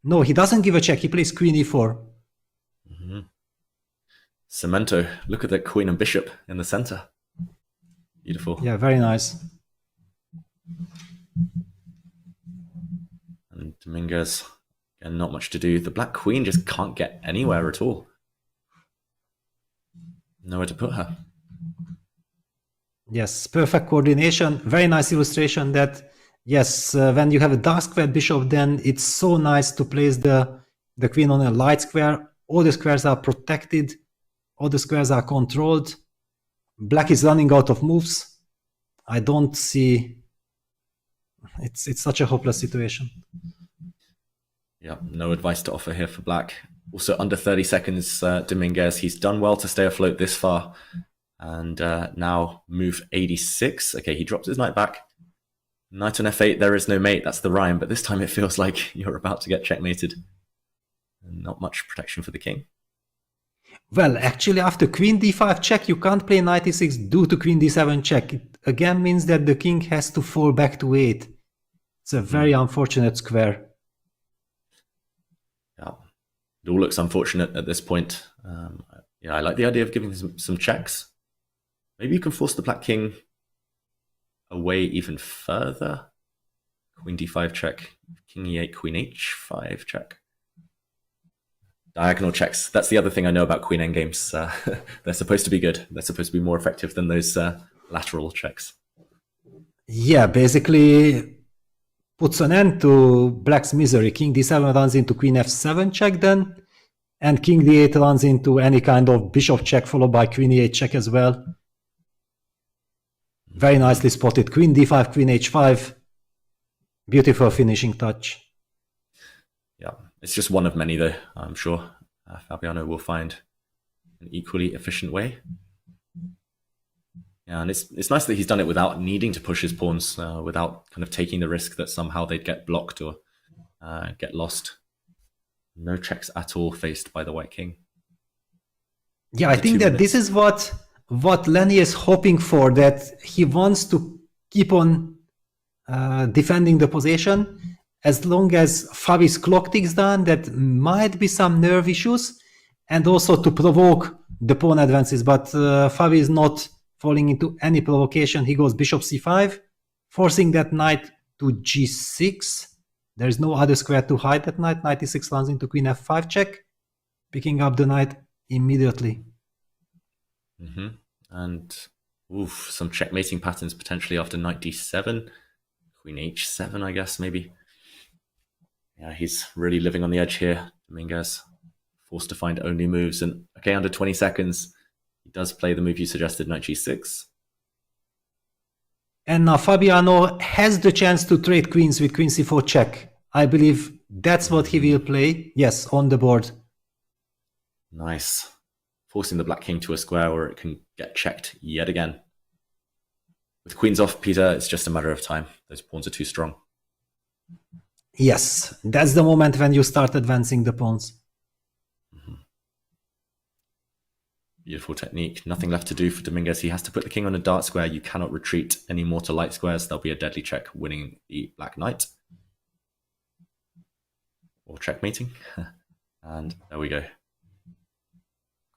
No, he doesn't give a check. He plays queen e4. Cemento. Look at that queen and bishop in the center. Beautiful. Yeah, very nice. And Dominguez, again, not much to do. The black queen just can't get anywhere at all. Nowhere to put her. Yes, perfect coordination. Very nice illustration that, yes, when you have a dark squared bishop, then it's so nice to place the queen on a light square. All the squares are protected. All the squares are controlled. Black is running out of moves. I don't see... It's such a hopeless situation. Yeah, no advice to offer here for black. Also under 30 seconds, Dominguez. He's done well to stay afloat this far. And now move 86. Okay, he drops his knight back. Knight on f8, there is no mate. That's the rhyme. But this time it feels like you're about to get checkmated. And not much protection for the king. Well, actually, after queen d5 check, you can't play knight e6 due to queen d7 check. It again means that the king has to fall back to 8. It's a very unfortunate square. Yeah, it all looks unfortunate at this point. Yeah, I like the idea of giving some checks. Maybe you can force the black king away even further. Queen d5 check, king e8, queen h5 check. Diagonal checks. That's the other thing I know about queen endgames. They're supposed to be good. They're supposed to be more effective than those lateral checks. Yeah, basically puts an end to black's misery. King d7 runs into queen f7 check then, and king d8 runs into any kind of bishop check followed by queen e8 check as well. Very nicely spotted. Queen d5, queen h5. Beautiful finishing touch. Yeah, it's just one of many though. I'm sure Fabiano will find an equally efficient way. Yeah, and it's nice that he's done it without needing to push his pawns, without kind of taking the risk that somehow they'd get blocked or get lost. No checks at all faced by the white king. Yeah, I think that this is what Leinier is hoping for, that he wants to keep on defending the position. As long as Fabi's clock ticks down, that might be some nerve issues, and also to provoke the pawn advances. But Fabi is not falling into any provocation. He goes bishop c5, forcing that knight to g6. There's no other square to hide that knight. Knight e6 runs into queen f5 check, picking up the knight immediately. And some checkmating patterns potentially after knight d7, queen h7, I guess, maybe. Yeah, he's really living on the edge here, Dominguez. Forced to find only moves. And okay, under 20 seconds, he does play the move you suggested, knight g6. And now Fabiano has the chance to trade queens with queen c4 check. I believe that's what he will play. Yes, on the board. Nice. Forcing the black king to a square where it can get checked yet again. With queens off, Peter, it's just a matter of time. Those pawns are too strong. Yes, that's the moment when you start advancing the pawns. Beautiful technique. Nothing left to do for Dominguez. He has to put the king on a dark square. You cannot retreat any more to light squares. There'll be a deadly check winning the black knight. Or checkmating. And there we go.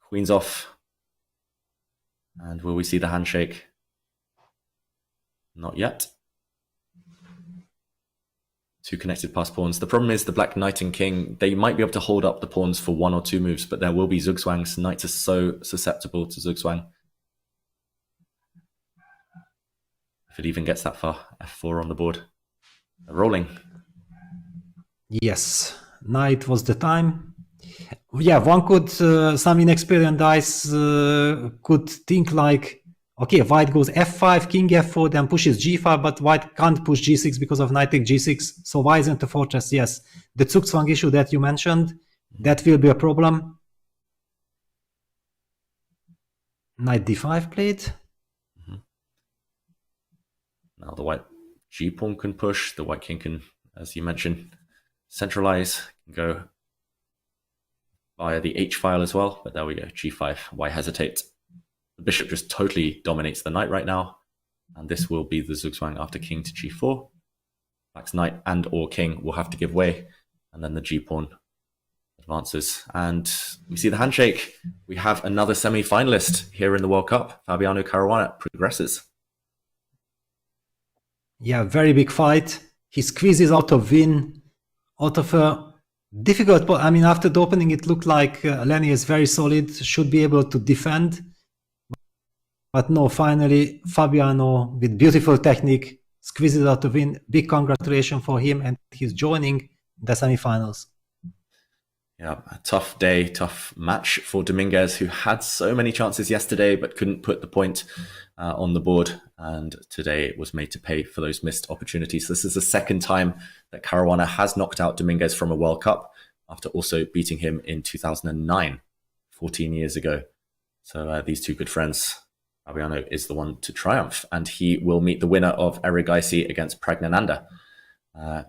Queen's off. And will we see the handshake? Not yet. Two connected pass pawns. The problem is the black knight and king, they might be able to hold up the pawns for one or two moves, but there will be zugzwangs. Knights are so susceptible to zugzwang. If it even gets that far. f4 on the board. They're rolling. Yes, knight was the time. Yeah, one could, some inexperienced dice could think like, okay, white goes f5, king f4, then pushes g5, but white can't push g6 because of knight take g6. So why isn't the fortress? Yes, the zugzwang issue that you mentioned, that will be a problem. Knight d5 played. Now the white g-pawn can push. The white king can, as you mentioned, centralize, can go via the h-file as well. But there we go, g5. Why hesitate? The bishop just totally dominates the knight right now. And this will be the zugzwang after king to g4. Black's knight and or king will have to give way. and then the g-pawn advances. And we see the handshake. We have another semi-finalist here in the World Cup. Fabiano Caruana progresses. Yeah, very big fight. He squeezes out of a difficult. I mean, after the opening, it looked like Leinier is very solid, should be able to defend. But no, finally, Fabiano, with beautiful technique, squeezes out the win. Big congratulations for him, and he's joining the semifinals. Yeah, a tough day, tough match for Dominguez, who had so many chances yesterday but couldn't put the point on the board. And today was made to pay for those missed opportunities. This is the second time that Caruana has knocked out Dominguez from a World Cup, after also beating him in 2009, 14 years ago. So these two good friends, Fabiano is the one to triumph, and he will meet the winner of Erigaisi against Pragnananda,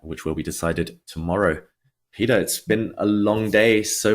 which will be decided tomorrow. Peter, it's been a long day, so